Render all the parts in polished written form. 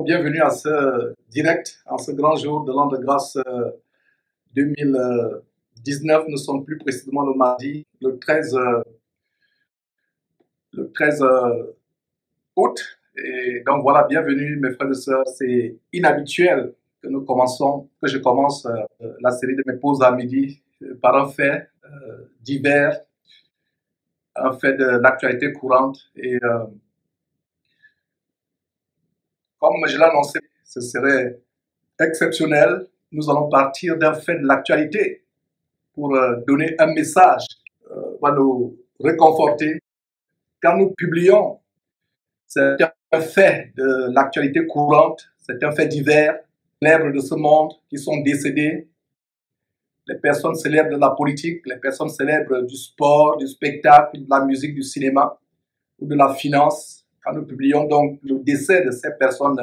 Bienvenue à ce direct, en ce grand jour de l'an de grâce 2019. Nous sommes plus précisément le mardi, le 13 août. Et donc voilà, bienvenue mes frères et sœurs. C'est inhabituel que je commence la série de mes pauses à midi par un fait divers, un fait de l'actualité courante. Et comme je l'ai annoncé, ce serait exceptionnel. Nous allons partir d'un fait de l'actualité pour donner un message, va nous réconforter. Quand nous publions, c'est un fait de l'actualité courante, c'est un fait divers, célèbres de ce monde qui sont décédés, les personnes célèbres de la politique, les personnes célèbres du sport, du spectacle, de la musique, du cinéma ou de la finance. Quand nous publions donc le décès de ces personnes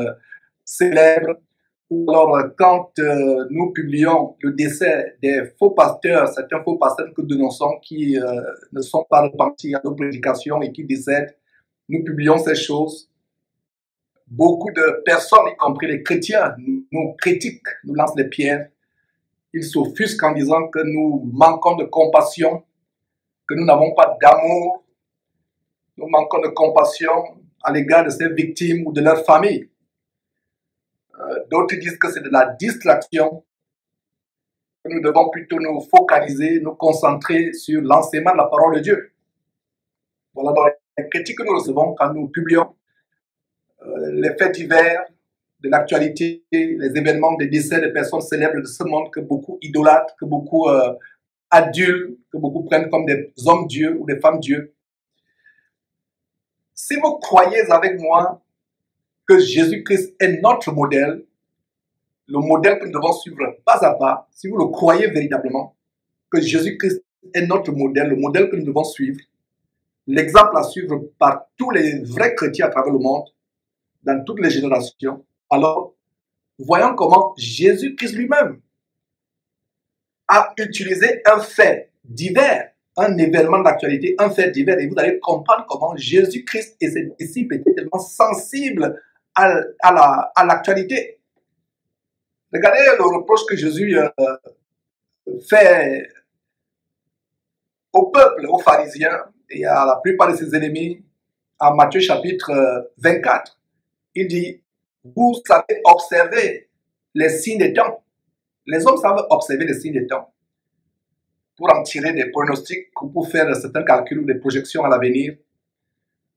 célèbres, ou alors quand nous publions le décès des faux pasteurs, certains faux pasteurs que nous dénonçons qui ne sont pas repentis à nos prédications et qui décèdent, nous publions ces choses. Beaucoup de personnes, y compris les chrétiens, nous critiquent, nous lancent des pierres. Ils s'offusquent en disant que nous manquons de compassion, que nous n'avons pas d'amour, nous manquons de compassion à l'égard de ces victimes ou de leurs familles. D'autres disent que c'est de la distraction, que nous devons plutôt nous focaliser, nous concentrer sur l'enseignement de la parole de Dieu. Voilà donc les critiques que nous recevons quand nous publions les faits divers de l'actualité, les événements des décès de personnes célèbres de ce monde que beaucoup idolâtrent, que beaucoup adulent, que beaucoup prennent comme des hommes dieux ou des femmes dieux. Si vous croyez avec moi que Jésus-Christ est notre modèle, le modèle que nous devons suivre pas à pas, si vous le croyez véritablement, que Jésus-Christ est notre modèle, le modèle que nous devons suivre, l'exemple à suivre par tous les vrais chrétiens à travers le monde, dans toutes les générations, alors voyons comment Jésus-Christ lui-même a utilisé un fait divers, un événement d'actualité, un fait divers, et vous allez comprendre comment Jésus-Christ et ses disciples étaient tellement sensibles à l'actualité. Regardez le reproche que Jésus fait au peuple, aux pharisiens et à la plupart de ses ennemis, en Matthieu chapitre 24. Il dit, vous savez observer les signes des temps. Les hommes savent observer les signes des temps pour en tirer des pronostics ou pour faire certains calculs ou des projections à l'avenir.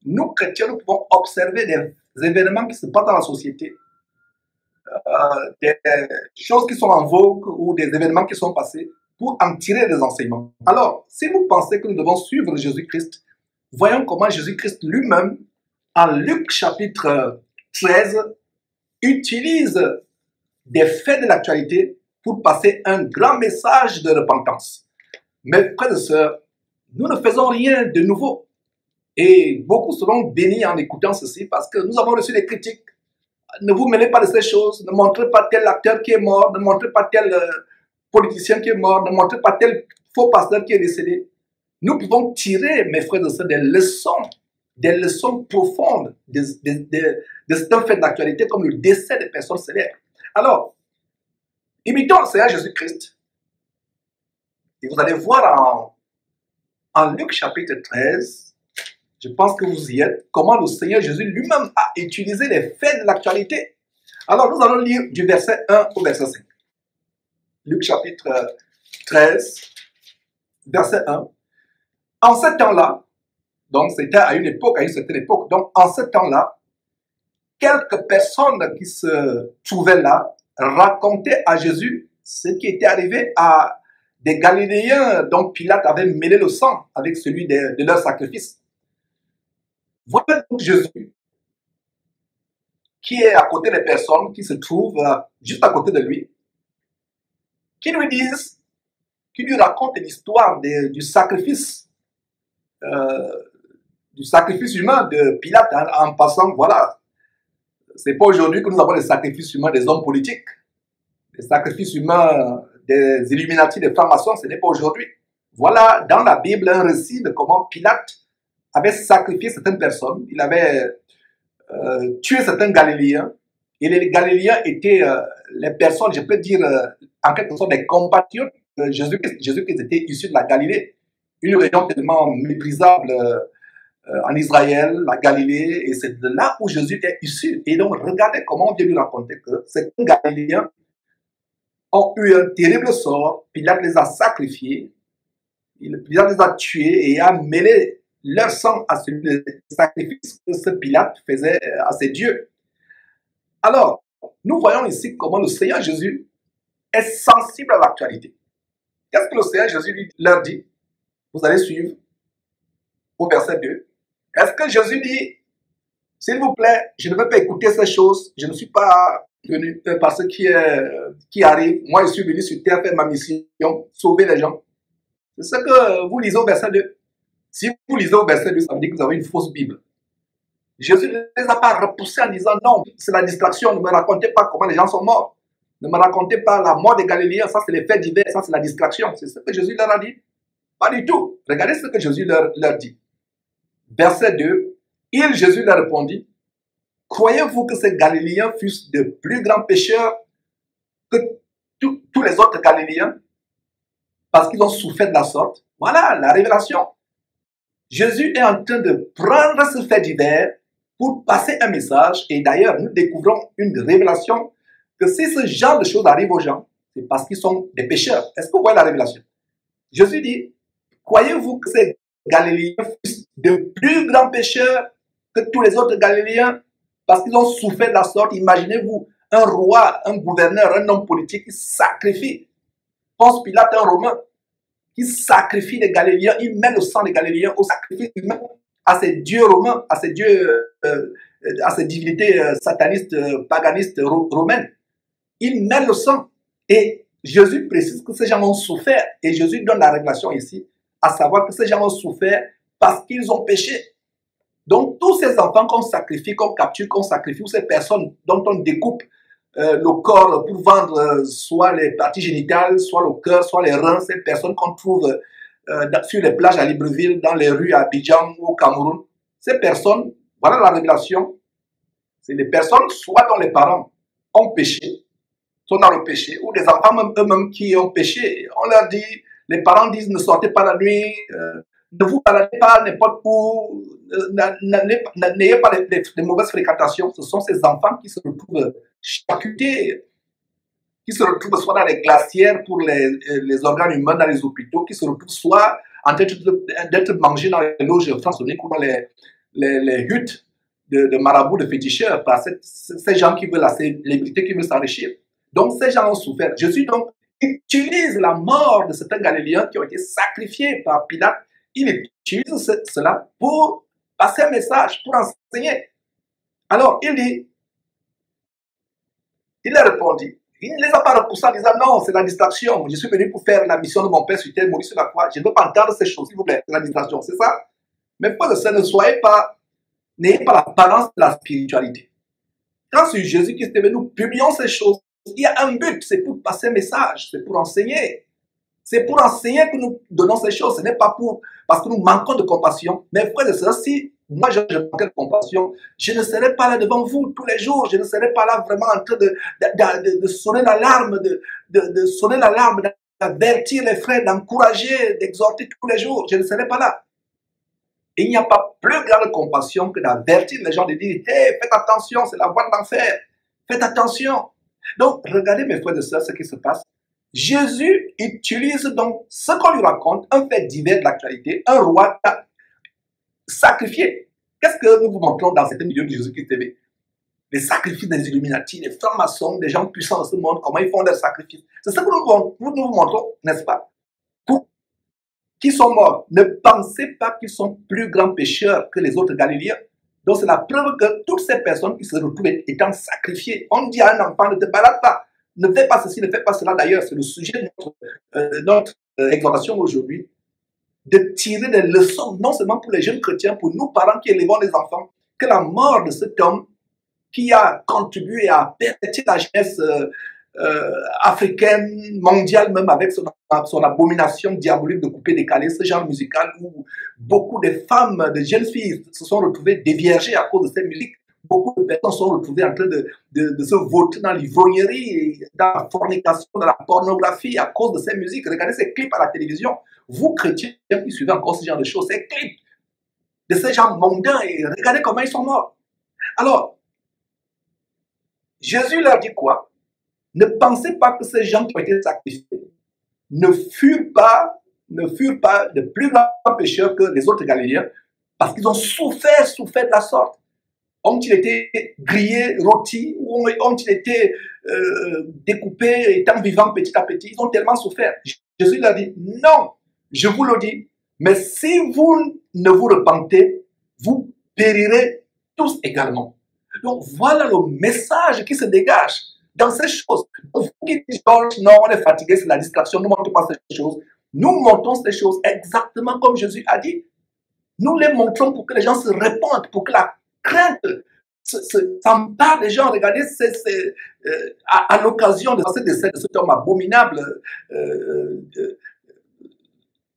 Nous, chrétiens, nous pouvons observer des événements qui se passent dans la société, des choses qui sont en vogue ou des événements qui sont passés pour en tirer des enseignements. Alors, si vous pensez que nous devons suivre Jésus-Christ, voyons comment Jésus-Christ lui-même, en Luc chapitre 13, utilise des faits de l'actualité pour passer un grand message de repentance. Mes frères et sœurs, nous ne faisons rien de nouveau. Et beaucoup seront bénis en écoutant ceci parce que nous avons reçu des critiques. Ne vous mêlez pas de ces choses, ne montrez pas tel acteur qui est mort, ne montrez pas tel politicien qui est mort, ne montrez pas tel faux pasteur qui est décédé. Nous pouvons tirer, mes frères et sœurs, des leçons profondes de certains faits d'actualité comme le décès des personnes célèbres. Alors, imitons le Seigneur Jésus-Christ. Et vous allez voir en Luc chapitre 13, je pense que vous y êtes, comment le Seigneur Jésus lui-même a utilisé les faits de l'actualité. Alors, nous allons lire du verset 1 au verset 5. Luc chapitre 13, verset 1. En ce temps-là, donc c'était à une certaine époque, donc en ce temps-là, quelques personnes qui se trouvaient là racontaient à Jésus ce qui était arrivé à des Galiléens dont Pilate avait mêlé le sang avec celui de leur sacrifice. Voilà donc Jésus qui est à côté des personnes qui se trouvent juste à côté de lui, qui lui racontent l'histoire du sacrifice humain de Pilate en passant, voilà. C'est pas aujourd'hui que nous avons les sacrifices humains des hommes politiques. Les sacrifices humains des Illuminati, des francs-maçons, ce n'est pas aujourd'hui. Voilà dans la Bible un récit de comment Pilate avait sacrifié certaines personnes. Il avait tué certains Galiléens Et les Galiléens étaient les personnes, je peux dire, en quelque sorte des compatriotes de Jésus, Jésus qui était issu de la Galilée, une région tellement méprisable en Israël, la Galilée, et c'est de là où Jésus est issu. Et donc, regardez comment on vient lui raconter que ces Galiléens ont eu un terrible sort, Pilate les a sacrifiés, Pilate les a tués et a mêlé leur sang à celui des sacrifices que ce Pilate faisait à ses dieux. Alors, nous voyons ici comment le Seigneur Jésus est sensible à l'actualité. Qu'est-ce que le Seigneur Jésus leur dit? Vous allez suivre au verset 2. Est-ce que Jésus dit, s'il vous plaît, je ne veux pas écouter ces choses, je ne suis pas venu par ce qui arrive, moi je suis venu sur terre faire ma mission, sauver les gens. C'est ce que vous lisez au verset 2. Si vous lisez au verset 2, ça veut dire que vous avez une fausse Bible. Jésus ne les a pas repoussés en disant non, c'est la distraction, ne me racontez pas comment les gens sont morts. Ne me racontez pas la mort des Galiléens, ça c'est les faits divers, ça c'est la distraction. C'est ce que Jésus leur a dit. Pas du tout. Regardez ce que Jésus leur dit. Verset 2, Jésus leur répondit, croyez-vous que ces Galiléens fussent de plus grands pécheurs que tous les autres Galiléens parce qu'ils ont souffert de la sorte? Voilà la révélation. Jésus est en train de prendre ce fait divers pour passer un message. Et d'ailleurs, nous découvrons une révélation que si ce genre de choses arrive aux gens, c'est parce qu'ils sont des pécheurs. Est-ce que vous voyez la révélation? Jésus dit, croyez-vous que ces Galiléens fussent de plus grands pécheurs que tous les autres Galiléens parce qu'ils ont souffert de la sorte? Imaginez-vous un roi, un gouverneur, un homme politique qui sacrifie. Ponce Pilate, un Romain, qui sacrifie les Galiléens, il met le sang des Galiléens au sacrifice humain à ces dieux romains, à ces dieux, à ces divinités satanistes, paganistes romaines. Il met le sang. Et Jésus précise que ces gens ont souffert. Et Jésus donne la révélation ici, à savoir que ces gens ont souffert parce qu'ils ont péché. Donc, tous ces enfants qu'on sacrifie, qu'on capture, qu'on sacrifie, ou ces personnes dont on découpe le corps pour vendre soit les parties génitales, soit le cœur, soit les reins, ces personnes qu'on trouve sur les plages à Libreville, dans les rues à Abidjan ou au Cameroun, ces personnes, voilà la révélation, c'est des personnes soit dont les parents ont péché, sont dans le péché, ou des enfants eux-mêmes qui ont péché. On leur dit, les parents disent ne sortez pas la nuit, ne vous baladez pas n'importe où, n'ayez pas de mauvaises fréquentations. Ce sont ces enfants qui se retrouvent charcutés, qui se retrouvent soit dans les glacières pour les organes humains dans les hôpitaux, qui se retrouvent soit en train d'être mangés dans les loges franc-maçonniques ou dans les huttes de marabouts, de féticheurs, par ces gens qui veulent la célébrité, qui veulent s'enrichir. Donc ces gens ont souffert. Jésus donc utilise la mort de certains Galiléens qui ont été sacrifiés par Pilate. Il utilise cela pour passer un message, pour enseigner. Alors il dit, il a répondu. Il ne les a pas repoussés en disant non, c'est la distraction. Je suis venu pour faire la mission de mon Père sur terre, mourir sur la croix. Je ne veux pas entendre ces choses, s'il vous plaît. C'est la distraction, c'est ça? Mais pour ça, n'ayez pas l'apparence de la spiritualité. Quand c'est Jésus-Christ est venu, nous publions ces choses. Il y a un but, c'est pour passer un message, c'est pour enseigner. C'est pour enseigner que nous donnons ces choses. Ce n'est pas parce que nous manquons de compassion. Mais frères et sœurs, si moi je manquais de compassion, je ne serais pas là devant vous tous les jours. Je ne serais pas là vraiment en train de sonner l'alarme, de sonner l'alarme, d'avertir les frères, d'encourager, d'exhorter tous les jours. Je ne serais pas là. Et il n'y a pas plus grande compassion que d'avertir les gens, de dire « Hey, faites attention, c'est la voie de l'enfer. Faites attention. » Donc, regardez mes frères et sœurs ce qui se passe. Jésus utilise donc ce qu'on lui raconte, un fait divers de l'actualité, un roi sacrifié. Qu'est-ce que nous vous montrons dans certains milieux de Jésus-Christ TV? Les sacrifices des Illuminati, les francs-maçons, des gens puissants de ce monde, comment ils font leurs sacrifices. C'est ce que nous vous montrons, n'est-ce pas? Pour qui sont morts, ne pensez pas qu'ils sont plus grands pécheurs que les autres Galiléens. Donc c'est la preuve que toutes ces personnes qui se retrouvent étant sacrifiées, on dit à un enfant, ne te balade pas, ne fais pas ceci, ne fais pas cela. D'ailleurs, c'est le sujet de notre exhortation aujourd'hui, de tirer des leçons, non seulement pour les jeunes chrétiens, pour nous parents qui élevons les enfants, que la mort de cet homme qui a contribué à perpétuer la jeunesse africaine, mondiale même, avec son abomination diabolique de couper décalé, ce genre musical où beaucoup de femmes, de jeunes filles se sont retrouvées déviergées à cause de cette musique. beaucoup de personnes sont retrouvées en train de se vautrer dans l'ivrognerie, dans la fornication, dans la pornographie à cause de ces musiques. Regardez ces clips à la télévision. Vous, chrétiens, qui suivez encore ce genre de choses, ces clips de ces gens mondains, et regardez comment ils sont morts. Alors, Jésus leur dit quoi? Ne pensez pas que ces gens qui ont été sacrifiés ne furent pas de plus grands pécheurs que les autres Galiléens, parce qu'ils ont souffert de la sorte. Ont-ils été grillés, rôtis, ou ont-ils été découpés, étant vivants petit à petit? Ils ont tellement souffert. Jésus leur dit, non, je vous le dis, mais si vous ne vous repentez, vous périrez tous également. Donc voilà le message qui se dégage dans ces choses. Donc, vous qui dites, non, on est fatigué, c'est la distraction, nous ne montrons pas ces choses. Nous montrons ces choses exactement comme Jésus a dit. Nous les montrons pour que les gens se répandent, pour que la crainte s'empare des gens. Regardez, à l'occasion de ce décès de cet homme abominable,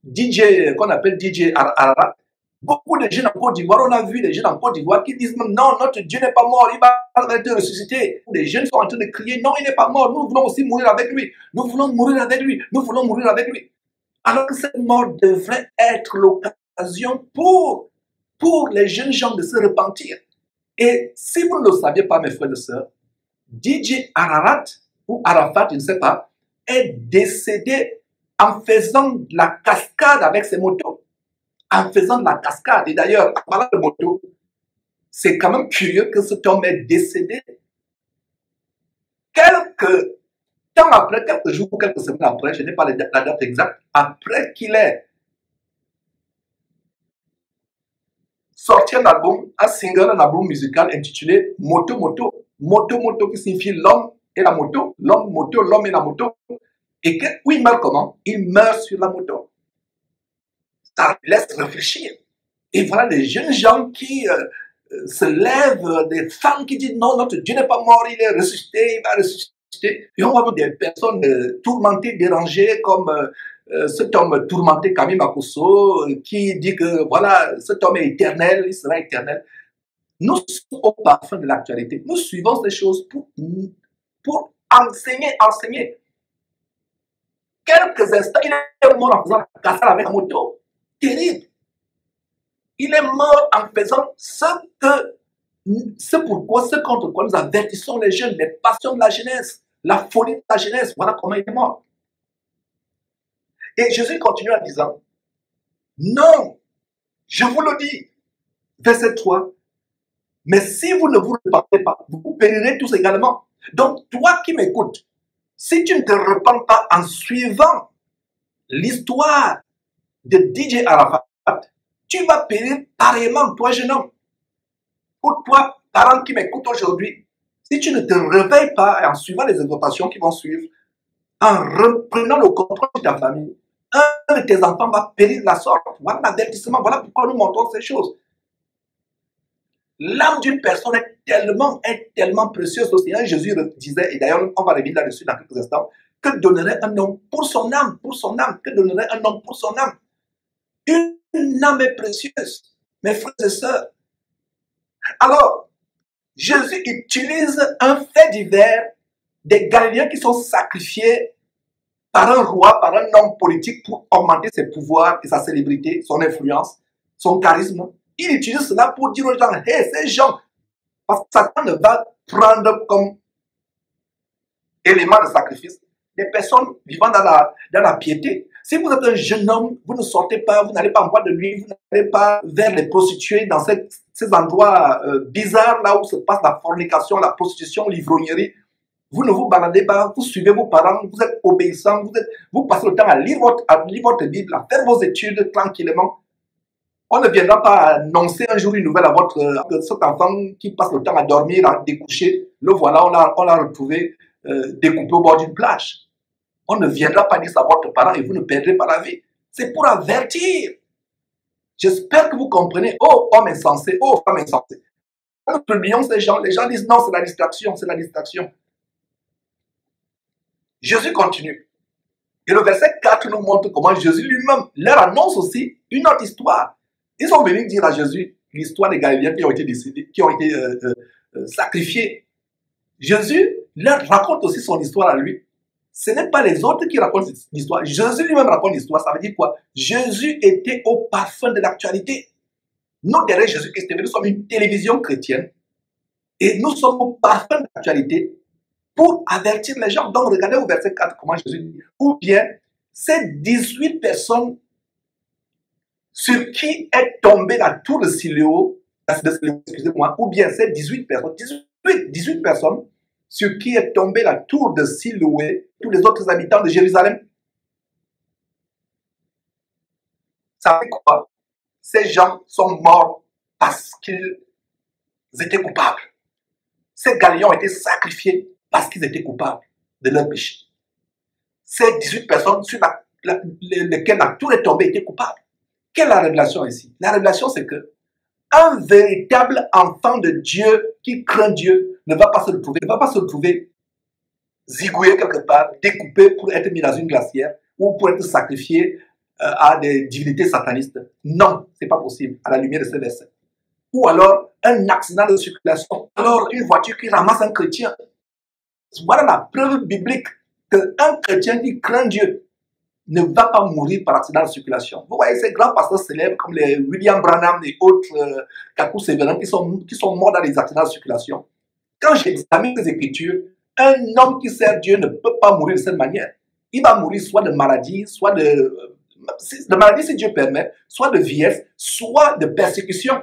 DJ, qu'on appelle DJ Ararat, beaucoup de jeunes en Côte d'Ivoire, on a vu des jeunes en Côte d'Ivoire qui disent non, notre Dieu n'est pas mort, il va être ressuscité. Des jeunes sont en train de crier non, il n'est pas mort, nous voulons aussi mourir avec lui, nous voulons mourir avec lui, nous voulons mourir avec lui. Alors que cette mort devrait être l'occasion pour les jeunes gens de se repentir. Et si vous ne le saviez pas, mes frères et sœurs, DJ Ararat, ou Arafat, je ne sais pas, est décédé en faisant de la cascade avec ses motos. En faisant de la cascade. Et d'ailleurs, en parlant de moto, c'est quand même curieux que cet homme est décédé quelques temps après, quelques jours, quelques semaines après, je n'ai pas la date exacte, après qu'il ait sorti un album, un single, un album musical intitulé Moto Moto. Moto Moto qui signifie l'homme et la moto, l'homme moto, l'homme et la moto. Et que, où il meurt comment? Il meurt sur la moto. Ça laisse réfléchir. Et voilà des jeunes gens qui se lèvent, des femmes qui disent non, notre Dieu n'est pas mort, il est ressuscité, il va ressusciter. Et on voit des personnes tourmentées, dérangées, comme cet homme tourmenté, Camille Makosso, qui dit que voilà, cet homme est éternel, il sera éternel. Nous sommes au parfum de l'actualité. Nous suivons ces choses pour enseigner. Quelques instants, il est mort en faisant la cascade avec la moto. Terrible. Il est mort en faisant ce contre quoi nous avertissons les jeunes, les passions de la jeunesse, la folie de la jeunesse. Voilà comment il est mort. Et Jésus continue en disant, non, je vous le dis, verset 3, mais si vous ne vous repentez pas, vous périrez tous également. Donc, toi qui m'écoutes, si tu ne te repens pas en suivant l'histoire de DJ Arafat, tu vas périr pareillement, toi jeune homme. Pour toi, parent qui m'écoute aujourd'hui, si tu ne te réveilles pas en suivant les exhortations qui vont suivre, en reprenant le contrôle de ta famille, un de tes enfants va périr de la sorte. Voilà l'avertissement, voilà pourquoi nous montrons ces choses. L'âme d'une personne est tellement précieuse. Aussi, Jésus disait, et d'ailleurs on va revenir là-dessus dans quelques instants, que donnerait un homme pour son âme, que donnerait un homme pour son âme. Une âme est précieuse, mes frères et sœurs. Alors, Jésus utilise un fait divers des Galiléens qui sont sacrifiés par un roi, par un homme politique pour augmenter ses pouvoirs et sa célébrité, son influence, son charisme. Il utilise cela pour dire aux gens, hey, ces gens, parce que Satan ne va prendre comme élément de sacrifice des personnes vivant dans la piété. Si vous êtes un jeune homme, vous ne sortez pas, vous n'allez pas en boîte de nuit, vous n'allez pas vers les prostituées dans ces endroits bizarres, là où se passe la fornication, la prostitution, l'ivrognerie. Vous ne vous baladez pas, vous suivez vos parents, vous êtes obéissants, vous passez le temps à lire votre Bible, à faire vos études tranquillement. On ne viendra pas annoncer un jour une nouvelle à cet enfant qui passe le temps à dormir, à découcher. Le voilà, on l'a retrouvé découpé au bord d'une plage. On ne viendra pas dire ça à votre parent et vous ne perdrez pas la vie. C'est pour avertir. J'espère que vous comprenez. Oh, homme insensé, oh, femme insensée. Nous publions ces gens. Les gens disent non, c'est la distraction, c'est la distraction. Jésus continue. Et le verset 4 nous montre comment Jésus lui-même leur annonce aussi une autre histoire. Ils sont venus dire à Jésus l'histoire des Galiléens qui ont été décédés, qui ont été sacrifiés. Jésus leur raconte aussi son histoire à lui. Ce n'est pas les autres qui racontent l'histoire. Jésus lui-même raconte l'histoire. Ça veut dire quoi? Jésus était au parfum de l'actualité. Nous, derrière Jésus-Christ, nous sommes une télévision chrétienne et nous sommes au parfum de l'actualité pour avertir les gens. Donc, regardez au verset 4 comment Jésus dit. Ou bien, ces 18 personnes sur qui est tombée la tour de Siloé, excusez-moi, ou bien ces 18 personnes, 18 personnes sur qui est tombée la tour de Siloé, tous les autres habitants de Jérusalem. Ça fait quoi? Ces gens sont morts parce qu'ils étaient coupables. Ces Galiléens ont été sacrifiés parce qu'ils étaient coupables de leur péché. Ces 18 personnes sur lesquelles la tour est tombée étaient coupables. Quelle est la révélation ici? La révélation, c'est que un véritable enfant de Dieu qui craint Dieu ne va pas se retrouver zigouillé quelque part, découpé pour être mis dans une glacière ou pour être sacrifié à des divinités satanistes. Non, ce n'est pas possible à la lumière de ce verset. Ou alors un accident de circulation, alors une voiture qui ramasse un chrétien. Voilà la preuve biblique qu'un chrétien qui craint Dieu ne va pas mourir par accident de circulation. Vous voyez ces grands pasteurs célèbres comme les William Branham et autres Kakou Severin qui sont morts dans les accidents de circulation. Quand j'examine les Écritures, un homme qui sert Dieu ne peut pas mourir de cette manière. Il va mourir soit de maladie, soit de maladie si Dieu permet, soit de vieillesse, soit de persécution.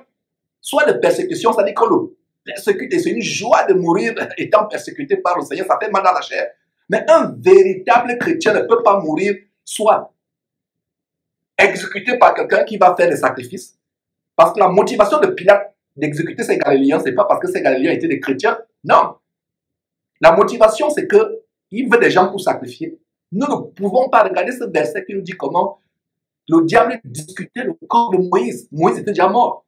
Soit de persécution, c'est-à-dire qu'on le persécute et c'est une joie de mourir étant persécuté par le Seigneur, ça fait mal dans la chair. Mais un véritable chrétien ne peut pas mourir soit exécuté par quelqu'un qui va faire des sacrifices. Parce que la motivation de Pilate d'exécuter ces Galiléens, ce n'est pas parce que ces Galiléens étaient des chrétiens. Non. La motivation, c'est qu'il veut des gens pour sacrifier. Nous ne pouvons pas regarder ce verset qui nous dit comment le diable discutait le corps de Moïse. Moïse était déjà mort.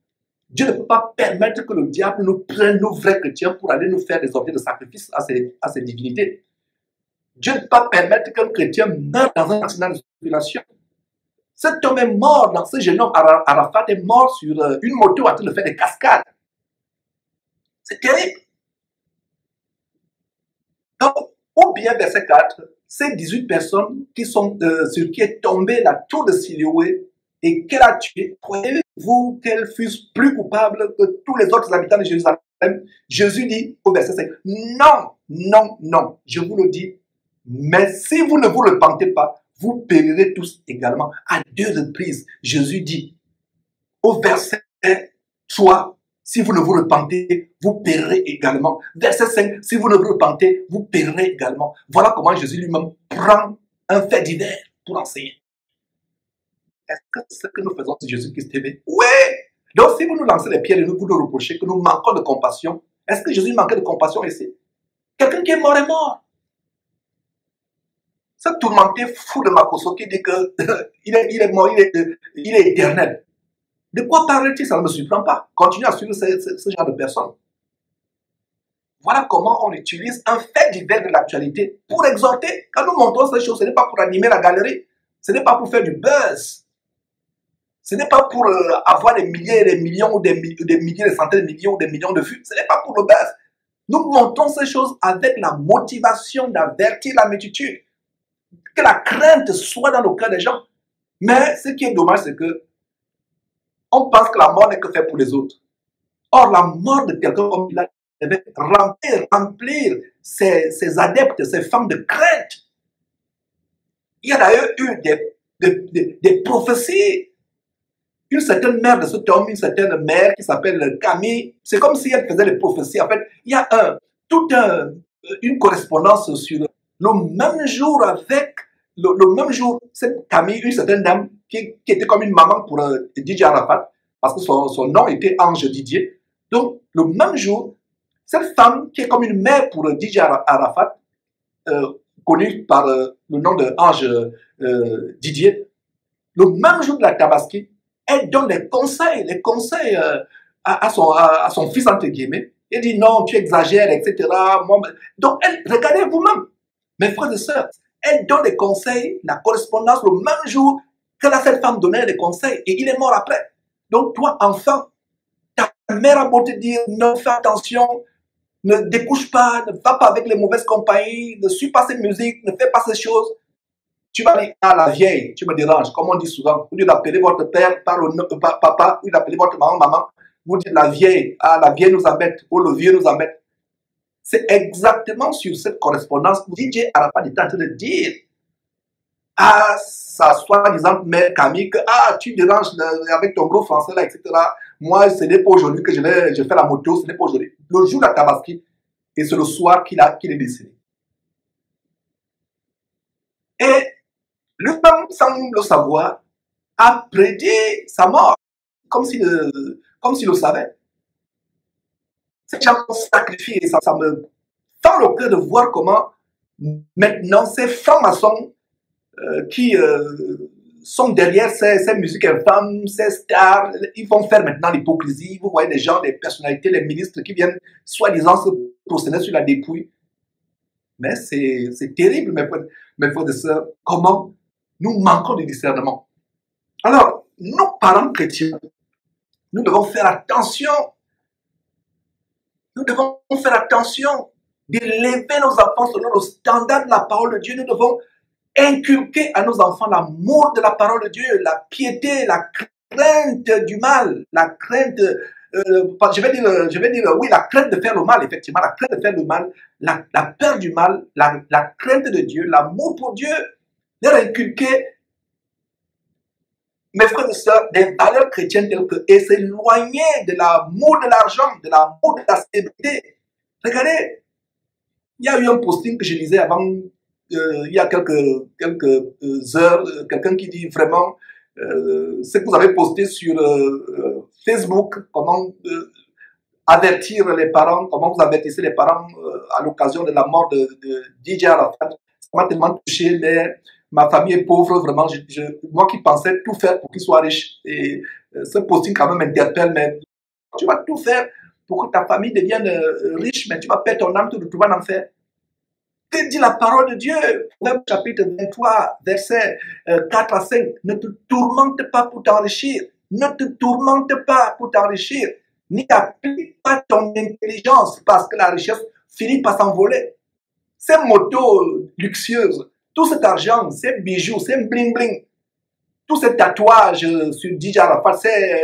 Dieu ne peut pas permettre que le diable nous prenne, nos vrais chrétiens, pour aller nous faire des objets de sacrifice à ces divinités. Dieu ne peut pas permettre qu'un chrétien meure dans un accident de circulation. Cet homme est mort, dans ce jeune homme, Arafat est mort sur une moto en train de faire des cascades. C'est terrible. Donc, ou bien verset 4, ces 18 personnes sur qui est tombée la tour de Siloé et qu'elle a tué, croyez-vous qu'elles fussent plus coupables que tous les autres habitants de Jérusalem? Jésus dit au verset 5, non, non, non, je vous le dis, mais si vous ne vous repentez pas, vous périrez tous également. À 2 reprises, Jésus dit au verset 3, si vous ne vous repentez, vous périrez également. Verset 5, si vous ne vous repentez, vous périrez également. Voilà comment Jésus lui-même prend un fait divers pour enseigner. Est-ce que c'est ce que nous faisons sur Jésus-Christ TV? Oui! Donc si vous nous lancez les pierres et vous nous reprochez que nous manquons de compassion, est-ce que Jésus manquait de compassion ici? Quelqu'un qui est mort est mort. Ce tourmenté fou de Makoso qui dit qu'il est mort, il est éternel. De quoi parle-t-il? Ça ne me surprend pas. Continuez à suivre ce genre de personnes. Voilà comment on utilise un fait divers de l'actualité pour exhorter. Quand nous montrons ces choses, ce n'est pas pour animer la galerie. Ce n'est pas pour faire du buzz. Ce n'est pas pour avoir des milliers et des millions ou des milliers, des centaines de millions ou des millions de vues. Ce n'est pas pour le buzz. Nous montrons ces choses avec la motivation d'avertir la multitude. Que la crainte soit dans le cœur des gens. Mais ce qui est dommage, c'est que on pense que la mort n'est que faite pour les autres. Or, la mort de quelqu'un comme il devait remplir ses adeptes, ses femmes de crainte. Il y a d'ailleurs eu des prophéties. Une certaine mère de cet homme, une certaine mère qui s'appelle Camille, c'est comme si elle faisait des prophéties. En fait, il y a une correspondance sur le même jour avec, le même jour, cette Camille, une certaine dame qui était comme une maman pour Didier Arafat, parce que son nom était Ange Didier. Donc, le même jour, cette femme qui est comme une mère pour Didier Arafat, connue par le nom de Ange Didier, le même jour de la Tabaski, elle donne les conseils à son fils, entre guillemets. Elle dit non, tu exagères, etc. Donc, regardez vous-même, mes frères et sœurs, elle donne des conseils, la correspondance le même jour que cette femme donnait des conseils et il est mort après. Donc, toi, enfant, ta mère a beau te dire non, fais attention, Ne découche pas, ne va pas avec les mauvaises compagnies, ne suis pas cette musique, ne fais pas ces choses. Tu vas dire, ah, la vieille, tu me déranges, comme on dit souvent. Au lieu d'appeler votre père par le papa, ou d'appeler votre maman, vous dites la vieille, ah, la vieille nous embête, ou le vieux nous embête. C'est exactement sur cette correspondance que DJ Arafat est en train de dire à sa soi-disant mère Camille que ah, tu déranges avec ton gros français là, etc. Moi, ce n'est pas aujourd'hui que je fais la moto, ce n'est pas aujourd'hui. Le jour de la Tabaski, et c'est le soir qu'il est décédé. Et lui-même, sans le savoir, a prédit sa mort, comme s'il le savait. Ces gens sont sacrifiés, ça me fend le cœur de voir comment maintenant ces francs-maçons qui sont derrière ces musiques infâmes, ces stars, ils vont faire maintenant l'hypocrisie. Vous voyez des gens, des personnalités, les ministres qui viennent soi-disant se procéder sur la dépouille. Mais c'est terrible, mes frères et sœurs, comment nous manquons de discernement. Alors, nous, parents chrétiens, nous devons faire attention. Nous devons faire attention d'élever nos enfants selon le standard de la parole de Dieu. Nous devons inculquer à nos enfants l'amour de la parole de Dieu, la piété, la crainte du mal, la crainte, je vais dire, oui, la crainte de faire le mal, effectivement, la crainte de faire le mal, la peur du mal, la crainte de Dieu, l'amour pour Dieu, leur inculquer, mes frères et sœurs, des valeurs chrétiennes telles que, et s'éloigner de l'amour de l'argent, de l'amour de la célébrité. Regardez, il y a eu un posting que je lisais avant, il y a quelques heures, quelqu'un qui dit vraiment ce que vous avez posté sur Facebook, comment avertir les parents, comment vous avertissez les parents à l'occasion de la mort de DJ Arafat. Ça m'a tellement touché, mais ma famille est pauvre, vraiment, moi qui pensais tout faire pour qu'il soit riche. Et ce posting quand même m'interpelle, mais tu vas tout faire pour que ta famille devienne riche, mais tu vas perdre ton âme, tu vas en enfer. Que dit la parole de Dieu? Proverbe chapitre 23, versets 4 à 5. Ne te tourmente pas pour t'enrichir. Ne te tourmente pas pour t'enrichir. N'y applique pas ton intelligence parce que la richesse finit par s'envoler. Ces motos luxueuses, tout cet argent, ces bijoux, ces bling-bling, tous ces tatouages sur DJ Arafat, ces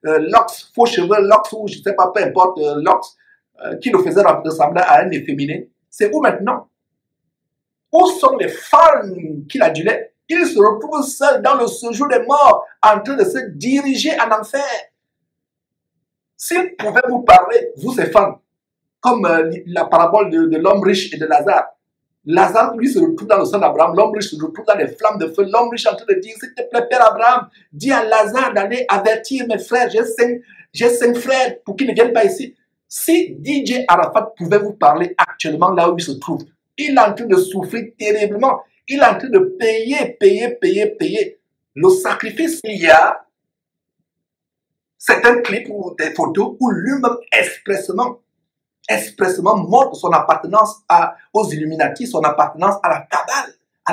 locks, faux cheveux, locks ou je ne sais pas, peu importe, locks, qui le faisaient ressembler à un efféminé, c'est où maintenant? Où sont les fans qu'il adulait? Il se retrouve seul dans le séjour des morts, en train de se diriger en enfer. S'il pouvait vous parler, vous ces fans, comme la parabole de l'homme riche et de Lazare. Lazare, lui, se retrouve dans le sang d'Abraham. L'homme riche se retrouve dans les flammes de feu. L'homme riche est en train de dire, s'il te plaît, Père Abraham, dis à Lazare d'aller avertir mes frères. J'ai 5 frères pour qu'ils ne viennent pas ici. Si DJ Arafat pouvait vous parler actuellement là où il se trouve, il est en train de souffrir terriblement. Il est en train de payer. Le sacrifice qu'il y a, c'est un clip ou des photos où lui-même expressément montre son appartenance aux Illuminati, son appartenance à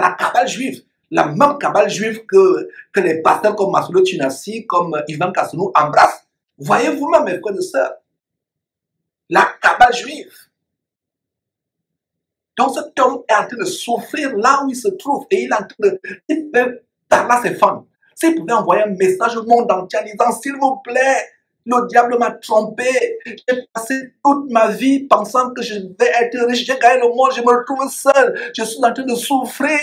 la cabale juive. La même cabale juive que les pasteurs comme Massoud Tunassi, comme Ivan Kassonou embrassent. Voyez-vous même, mes frères et sœurs, la cabale juive. Donc cet homme est en train de souffrir là où il se trouve et il est en train de... Il peut parler à ses fans. S'il pouvait envoyer un message au monde entier en disant, s'il vous plaît, le diable m'a trompé, j'ai passé toute ma vie pensant que je vais être riche, j'ai gagné le monde, je me retrouve seul, je suis en train de souffrir.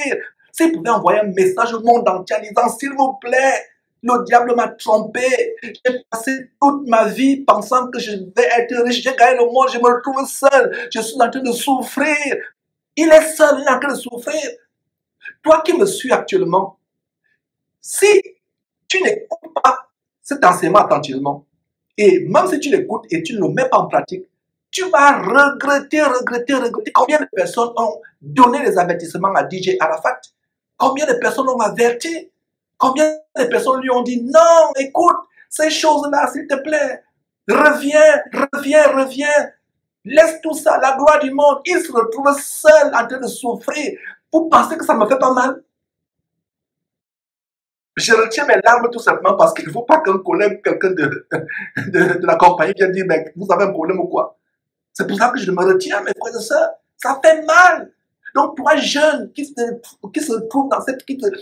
S'il pouvait envoyer un message au monde entier en disant, s'il vous plaît, le diable m'a trompé, j'ai passé toute ma vie pensant que je vais être riche, j'ai gagné le monde, je me retrouve seul, je suis en train de souffrir. Il est seul, il est en train de souffrir. Toi qui me suis actuellement, si tu n'écoutes pas cet enseignement attentivement, et même si tu l'écoutes et tu ne le mets pas en pratique, tu vas regretter. Combien de personnes ont donné des avertissements à DJ Arafat? Combien de personnes l'ont averti? Combien de personnes lui ont dit, non, écoute, ces choses-là, s'il te plaît, reviens. Laisse tout ça, la gloire du monde. Il se retrouve seul en train de souffrir. Vous pensez que ça me fait pas mal? Je retiens mes larmes tout simplement parce qu'il ne faut pas qu'un collègue, quelqu'un de la compagnie vienne dire, mais vous avez un problème ou quoi? C'est pour ça que je me retiens, mes frères et sœurs. Ça fait mal. Donc, toi, jeune, qui se trouve dans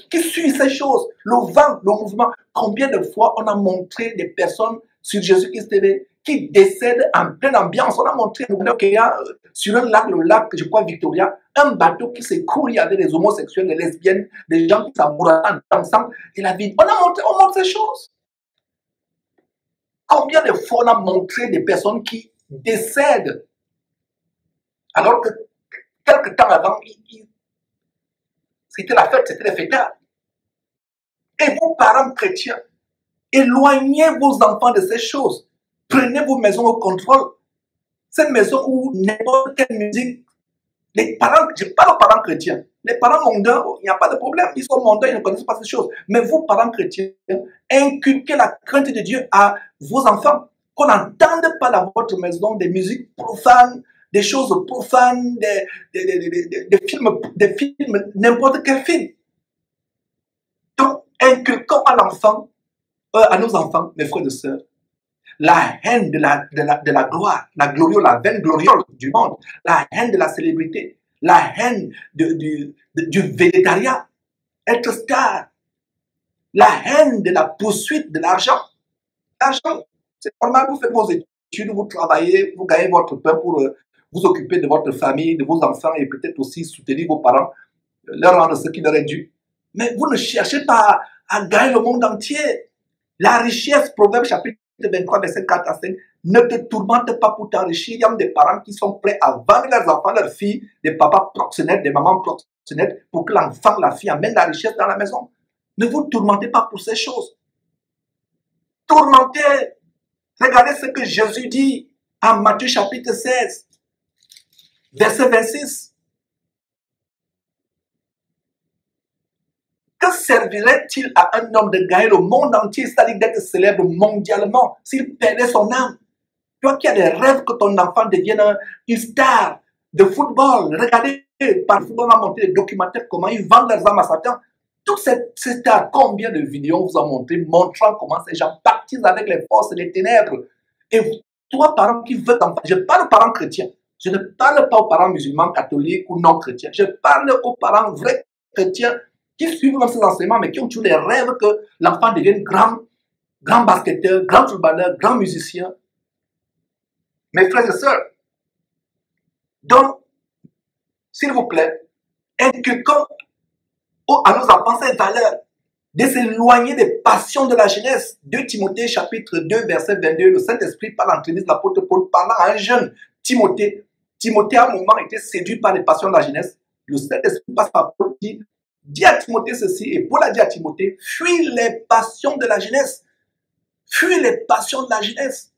qui suit ces choses, le vent, le mouvement, combien de fois on a montré des personnes sur Jésus-Christ TV qui décèdent en pleine ambiance. On a montré qu'il y a sur un lac, le lac, je crois, Victoria, un bateau qui s'écoule, il y avait des homosexuels, des lesbiennes, des gens qui s'amourent ensemble, et la vie. On montre ces choses. Combien de fois on a montré des personnes qui décèdent alors que quelque temps avant, c'était la fête, c'était les fêtards. Et vous, parents chrétiens, éloignez vos enfants de ces choses. Prenez vos maisons au contrôle. Cette maison où n'importe quelle musique, les parents, je parle aux parents chrétiens, les parents mondains, il n'y a pas de problème, ils sont mondains, ils ne connaissent pas ces choses. Mais vous, parents chrétiens, inculquez la crainte de Dieu à vos enfants, qu'on n'entende pas dans votre maison des musiques profanes, des choses profanes, des films, n'importe quel film. Donc, inculquons à nos enfants, mes frères et sœurs, la haine de la gloire, la gloriole, la vaine gloriole du monde, la haine de la célébrité, la haine du végétariat, être star, la haine de la poursuite de l'argent. L'argent, c'est normal, vous faites vos études, vous travaillez, vous gagnez votre pain pour vous occuper de votre famille, de vos enfants et peut-être aussi soutenir vos parents, leur rendre ce qui leur est dû. Mais vous ne cherchez pas à gagner le monde entier. La richesse, Proverbe chapitre 23, verset 4 à 5, ne te tourmente pas pour t'enrichir. Il y a des parents qui sont prêts à vendre leurs enfants, leurs filles, des papas proxénètes, des mamans proxénètes, pour que l'enfant, la fille amène la richesse dans la maison. Ne vous tourmentez pas pour ces choses. Tourmentez. Regardez ce que Jésus dit en Matthieu chapitre 16, verset 26. Que servirait-il à un homme de gagner le monde entier, c'est-à-dire d'être célèbre mondialement, s'il perdait son âme? Toi qui as des rêves que ton enfant devienne une star de football, regardez, par le football, on a montré des documentaires, comment ils vendent leurs âmes à Satan. Toutes ces stars, combien de vidéos on vous a montré, montrant comment ces gens baptisent avec les forces des ténèbres. Et toi, parents qui veulent t'enfants, je parle aux parents chrétiens, je ne parle pas aux parents musulmans, catholiques ou non chrétiens, je parle aux parents vrais chrétiens qui suivent même ces enseignements, mais qui ont toujours des rêves que l'enfant devienne grand basketteur, grand footballeur, grand musicien. Mes frères et sœurs, donc, s'il vous plaît, inculquons à nos enfants ces valeurs, de s'éloigner des passions de la jeunesse. 2 Timothée chapitre 2, verset 22, le Saint-Esprit par l'entremise de l'apôtre Paul parlant à un jeune Timothée. Timothée à un moment était séduit par les passions de la jeunesse. Le Saint-Esprit passe par Paul, dit à Timothée ceci, et Paul a dit à Timothée, fuis les passions de la jeunesse. Fuis les passions de la jeunesse.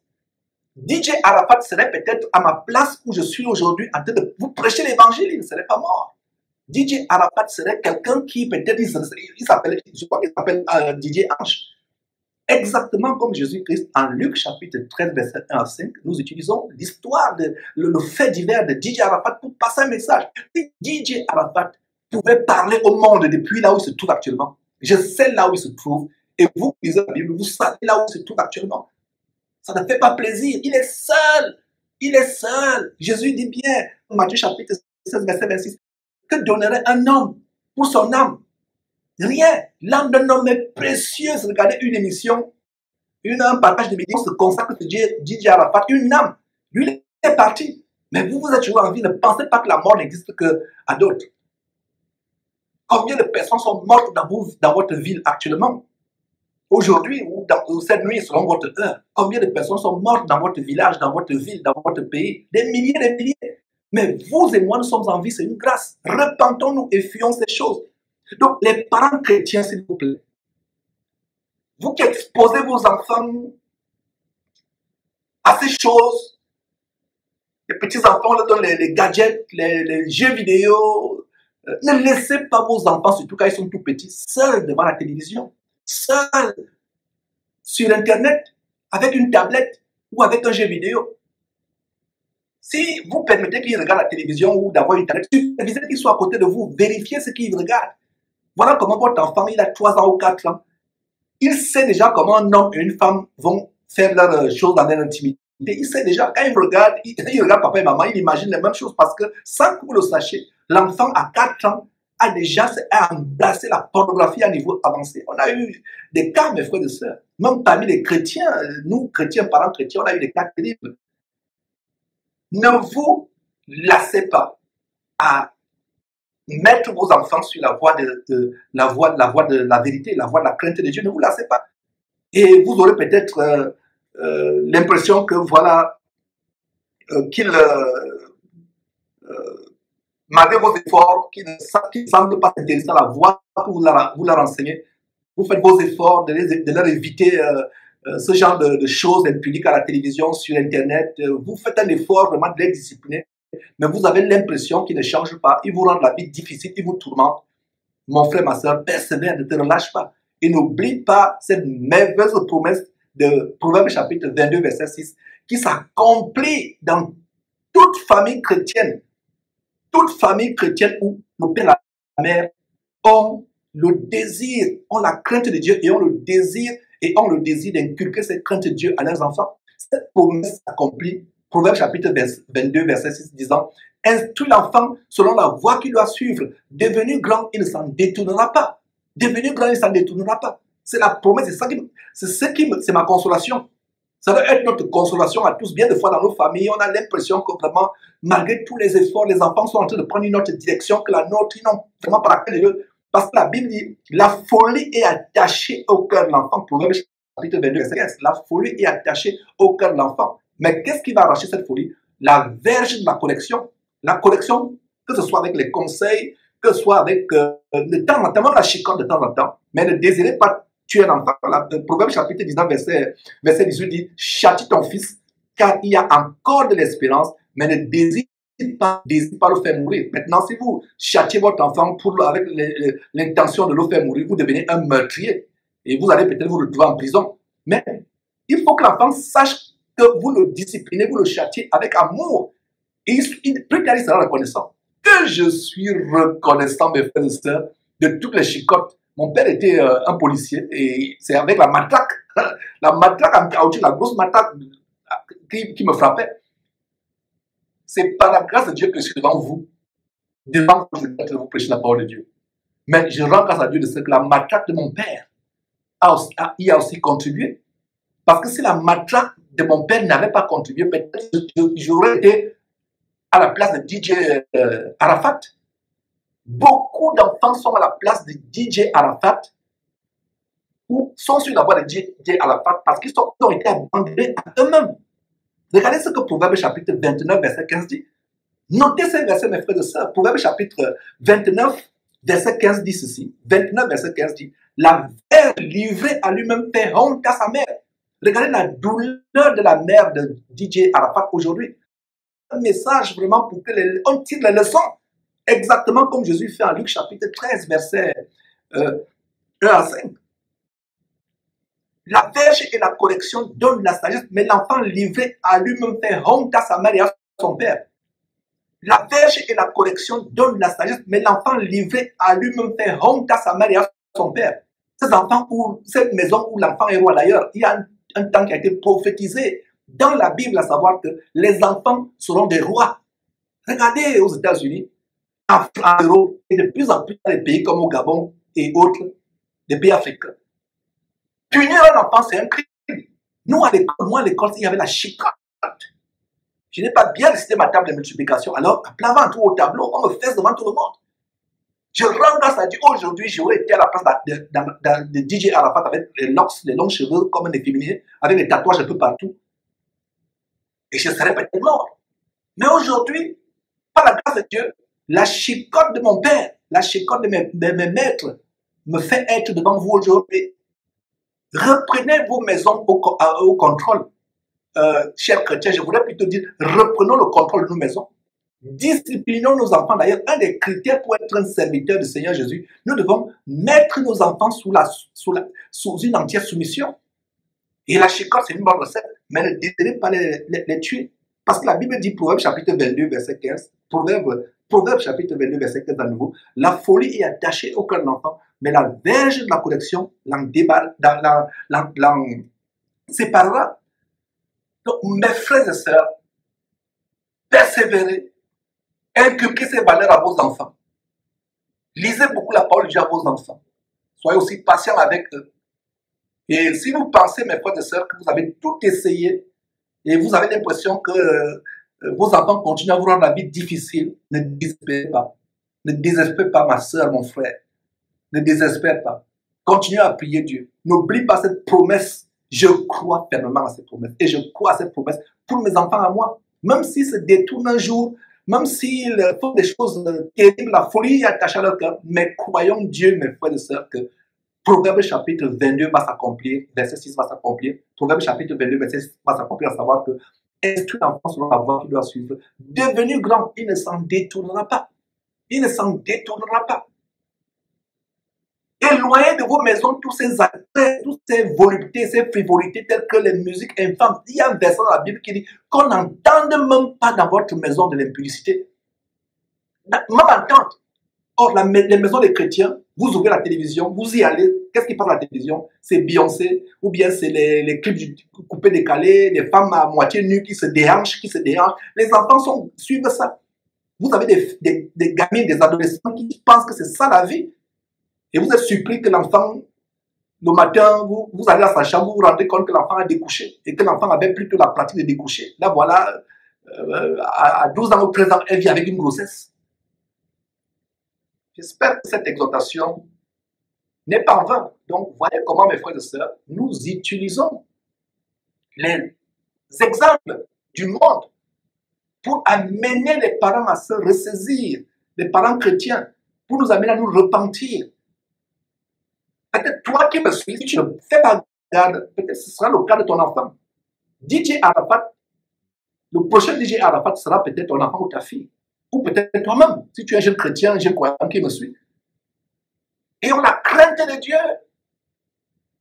DJ Arafat serait peut-être à ma place où je suis aujourd'hui en train de vous prêcher l'évangile, il ne serait pas mort. DJ Arafat serait quelqu'un qui peut-être, il s'appelle DJ Ange. Exactement comme Jésus-Christ en Luc chapitre 13, verset 1 à 5, nous utilisons l'histoire, le fait divers de DJ Arafat pour passer un message. Si DJ Arafat pouvait parler au monde depuis là où il se trouve actuellement, je sais là où il se trouve, et vous qui lisez la Bible, vous savez là où il se trouve actuellement. Ça ne fait pas plaisir. Il est seul. Il est seul. Jésus dit bien, Matthieu chapitre 16, verset 26, que donnerait un homme pour son âme? Rien. L'âme d'un homme est précieuse. Regardez une émission, un partage de vidéos se consacre sur DJ Arafat, une âme. Lui, il est parti. Mais vous êtes toujours en vie. Ne pensez pas que la mort n'existe qu'à d'autres. Combien de personnes sont mortes dans votre ville actuellement? Aujourd'hui ou cette nuit, selon votre heure, combien de personnes sont mortes dans votre village, dans votre ville, dans votre pays? Des milliers, des milliers. Mais vous et moi, nous sommes en vie, c'est une grâce. Repentons-nous et fuyons ces choses. Donc, les parents chrétiens, s'il vous plaît, vous qui exposez vos enfants à ces choses, les petits-enfants leur donnent les gadgets, les jeux vidéo, ne laissez pas vos enfants, surtout quand ils sont tout petits, seuls devant la télévision. Seul sur Internet, avec une tablette ou avec un jeu vidéo. Si vous permettez qu'il regarde la télévision ou d'avoir une tablette, supervisez qu'il soit à côté de vous, vérifiez ce qu'il regarde. Voilà comment votre enfant, il a 3 ans ou 4 ans. Il sait déjà comment un homme et une femme vont faire leurs choses dans leur intimité. Il sait déjà, quand il regarde papa et maman, il imagine les mêmes choses parce que sans que vous le sachiez, l'enfant à 4 ans a déjà embrassé la pornographie à niveau avancé. On a eu des cas, mes frères et sœurs, même parmi les chrétiens, nous chrétiens, parents chrétiens, on a eu des cas terribles. Ne vous lassez pas à mettre vos enfants sur la voie de la vérité, la voie de la crainte de Dieu. Ne vous lassez pas. Et vous aurez peut-être l'impression que voilà, qu'il malgré vos efforts, qu'il ne semble pas s'intéresser à la voie que vous leur enseignez, vous faites vos efforts de leur éviter ce genre de choses impudiques à la télévision, sur Internet. Vous faites un effort vraiment de les discipliner, mais vous avez l'impression qu'ils ne changent pas. Ils vous rendent la vie difficile, ils vous tourmentent. Mon frère, ma soeur, persévère, ne te relâche pas. Et n'oublie pas cette merveilleuse promesse de Proverbes chapitre 22, verset 6, qui s'accomplit dans toute famille chrétienne. Toute famille chrétienne où le père et la mère ont le désir, ont la crainte de Dieu et ont le désir d'inculquer cette crainte de Dieu à leurs enfants. Cette promesse s'accomplit. Proverbes chapitre 22, verset 6, disant, instruis l'enfant selon la voie qu'il doit suivre. Devenu grand, il ne s'en détournera pas. Devenu grand, il ne s'en détournera pas. C'est la promesse, c'est ma consolation. Ça doit être notre consolation à tous. Bien des fois dans nos familles, on a l'impression que vraiment, malgré tous les efforts, les enfants sont en train de prendre une autre direction que la nôtre. Ils n'ont vraiment pas la clé. Parce que la Bible dit, la folie est attachée au cœur de l'enfant. Proverbe chapitre 22, verset 15. La folie est attachée au cœur de l'enfant. Mais qu'est-ce qui va arracher cette folie? La verge de la correction. La correction, que ce soit avec les conseils, que ce soit avec de temps en temps, même la chicote de temps en temps. Mais ne désirez pas tuer un enfant. Le Proverbe chapitre 19, verset 18 dit, châtie ton fils, car il y a encore de l'espérance, mais ne désire pas le faire mourir. Maintenant, si vous châtiez votre enfant avec l'intention de le faire mourir, vous devenez un meurtrier. Et vous allez peut-être vous retrouver en prison. Mais il faut que l'enfant sache que vous le disciplinez, vous le châtiez avec amour. Et plus tard, il sera reconnaissant. Que je suis reconnaissant, mes frères et sœurs, de toutes les chicottes. Mon père était un policier et c'est avec la matraque en caoutchouc, la grosse matraque qui me frappait. C'est par la grâce de Dieu que je suis devant vous je vais vous prêcher la parole de Dieu. Mais je rends grâce à Dieu de ce que la matraque de mon père y a aussi contribué. Parce que si la matraque de mon père n'avait pas contribué, peut-être j'aurais été à la place de DJ Arafat. Beaucoup d'enfants sont à la place de DJ Arafat ou sont sur la voie de DJ Arafat parce qu'ils ont été abandonnés à eux-mêmes. Regardez ce que Proverbe chapitre 29, verset 15 dit. Notez ces versets, mes frères et sœurs. Proverbe chapitre 29, verset 15 dit ceci. 29, verset 15 dit, la mère livrée à lui-même fait honte à sa mère. Regardez la douleur de la mère de DJ Arafat aujourd'hui. Un message vraiment pour que on tire les leçons. Exactement comme Jésus fait en Luc chapitre 13, verset 1 à 5. La verge et la correction donnent la sagesse, mais l'enfant livré à lui-même fait honte à sa mère et à son père. La verge et la correction donnent la sagesse, mais l'enfant livré à lui-même fait honte à sa mère et à son père. Cette maison où l'enfant est roi d'ailleurs, il y a un temps qui a été prophétisé dans la Bible, à savoir que les enfants seront des rois. Regardez aux États-Unis, en Europe et de plus en plus dans les pays comme au Gabon et autres, des pays africains. Punir un enfant, c'est un crime. Nous, à l'école, il y avait la chicotte. Je n'ai pas bien récité ma table de multiplication. Alors, à plat ventre au tableau, on me fesse devant tout le monde. Je rends grâce à Dieu. Aujourd'hui, j'aurais été à la place de DJ Arafat avec les longs cheveux comme un efféminé, avec des tatouages un peu partout. Et je serais peut-être mort. Mais aujourd'hui, par la grâce de Dieu, la chicotte de mon père, la chicotte de mes maîtres me fait être devant vous aujourd'hui. Reprenez vos maisons au contrôle. Chers chrétiens, je voudrais plutôt dire, reprenons le contrôle de nos maisons. Disciplinons nos enfants. D'ailleurs, un des critères pour être un serviteur du Seigneur Jésus, nous devons mettre nos enfants sous une entière soumission. Et la chicotte, c'est une bonne recette, mais ne désirez pas les tuer. Parce que la Bible dit, Proverbe chapitre 22, verset 15, Proverbe chapitre 22, verset 15 à nouveau, la folie est attachée au cœur de l'enfant, mais la verge de la correction l'en séparera. Donc, mes frères et sœurs, persévérez, inculquez ces valeurs à vos enfants. Lisez beaucoup la parole de Dieu à vos enfants. Soyez aussi patients avec eux. Et si vous pensez, mes frères et sœurs, que vous avez tout essayé et vous avez l'impression que vos enfants continuent à vous rendre la vie difficile, ne désespérez pas. Ne désespère pas, ma sœur, mon frère. Ne désespère pas. Continuez à prier Dieu. N'oublie pas cette promesse. Je crois fermement à cette promesse. Et je crois à cette promesse pour mes enfants à moi. Même s'ils se détournent un jour, même s'ils font des choses terribles, la folie est attachée à leur cœur, mais croyons Dieu, mes frères et sœurs, que Proverbe chapitre 22 va s'accomplir, verset 6 va s'accomplir. Proverbe chapitre 22, verset 6 va s'accomplir, à savoir que instruit l'enfant selon la voie qu'il doit suivre. Devenu grand, il ne s'en détournera pas. Il ne s'en détournera pas. Éloignez de vos maisons tous ces attraits, toutes ces voluptés, ces frivolités telles que les musiques infâmes. Il y a un verset dans la Bible qui dit qu'on n'entende même pas dans votre maison de l'impudicité. Même entente. Or, les maisons des chrétiens, vous ouvrez la télévision, vous y allez. Qu'est-ce qui passe à la télévision? C'est Beyoncé, ou bien c'est les clips coupés décalés, les femmes à moitié nues qui se déhanchent, Les enfants suivent ça. Vous avez des gamins, des adolescents qui pensent que c'est ça la vie. Et vous êtes surpris que l'enfant, le matin, vous allez à sa chambre, vous vous rendez compte que l'enfant a découché et que l'enfant avait plutôt la pratique de découcher. Là, voilà, à 12 ans ou 13 ans, elle vit avec une grossesse. J'espère que cette exhortation n'est pas en vain. Donc, voyez comment, mes frères et sœurs, nous utilisons les exemples du monde pour amener les parents à se ressaisir, les parents chrétiens, pour nous amener à nous repentir. Peut-être toi qui me suis, si tu ne fais pas garde, peut-être ce sera le cas de ton enfant. DJ Arafat, le prochain DJ Arafat sera peut-être ton enfant ou ta fille. Ou peut-être toi-même, si tu es un jeune chrétien, un jeune croyant qui me suit. Ayons la crainte de Dieu.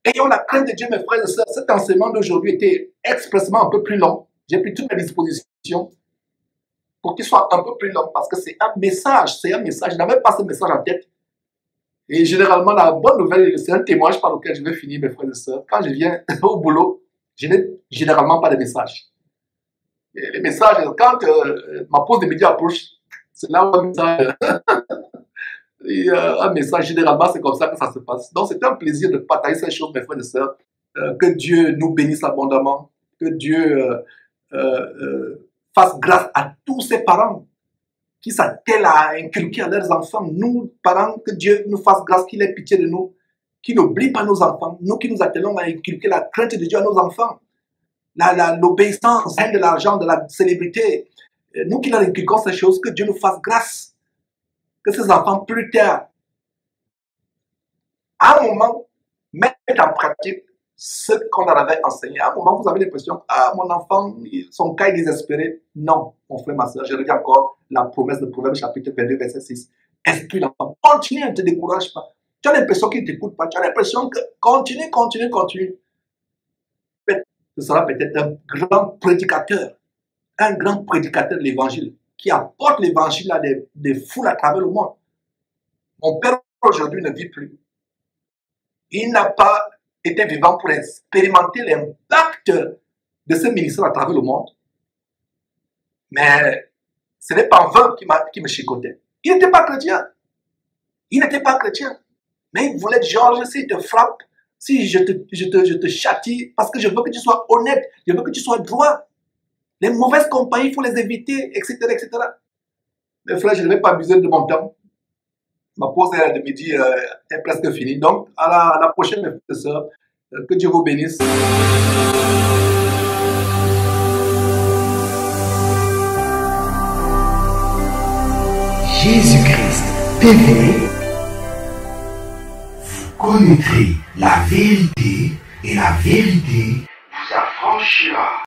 Ayons la crainte de Dieu, mes frères et sœurs. Cet enseignement d'aujourd'hui était expressement un peu plus long. J'ai pris toutes mes dispositions pour qu'il soit un peu plus long, parce que c'est un message, Je n'avais pas ce message en tête. Et généralement, la bonne nouvelle, c'est un témoignage par lequel je vais finir, mes frères et sœurs. Quand je viens au boulot, je n'ai généralement pas de message. Et les messages, quand ma pause de midi approche, c'est là où un message, généralement, c'est comme ça que ça se passe. Donc, c'est un plaisir de partager ces choses, mes frères et sœurs. Que Dieu nous bénisse abondamment. Que Dieu fasse grâce à tous ces parents qui s'attellent à inculquer à leurs enfants. Nous, parents, que Dieu nous fasse grâce, qu'il ait pitié de nous, qu'il n'oublie pas nos enfants. Nous qui nous attelons à inculquer la crainte de Dieu à nos enfants. L'obéissance, de l'argent, de la célébrité. Nous qui leur inculquons ces choses, que Dieu nous fasse grâce. Que ces enfants, plus tard, à un moment, mettent en pratique ce qu'on leur avait enseigné. À un moment, vous avez l'impression, ah, mon enfant, son cas est désespéré. Non, mon frère, ma soeur, je reviens encore la promesse de Proverbe chapitre 22, verset 6. Instruis l'enfant. Continue, ne te décourage pas. Tu as l'impression qu'il ne t'écoute pas. Tu as l'impression que continue. Ce sera peut-être un grand prédicateur de l'évangile, qui apporte l'évangile à des foules à travers le monde. Mon père aujourd'hui ne vit plus. Il n'a pas été vivant pour expérimenter l'impact de ce ministère à travers le monde. Mais ce n'est pas en vain qui me chicotait. Il n'était pas chrétien. Mais il voulait, Georges, s'il te frappe, si je te châtie, parce que je veux que tu sois honnête, je veux que tu sois droit. Les mauvaises compagnies, il faut les éviter, etc., etc. Mes frères, je ne vais pas abuser de mon temps. Ma pause de midi est presque finie. Donc, à la prochaine, mes frères et sœurs. Que Dieu vous bénisse. Jésus-Christ TV. Vous connaîtrez la vérité et la vérité vous affranchira.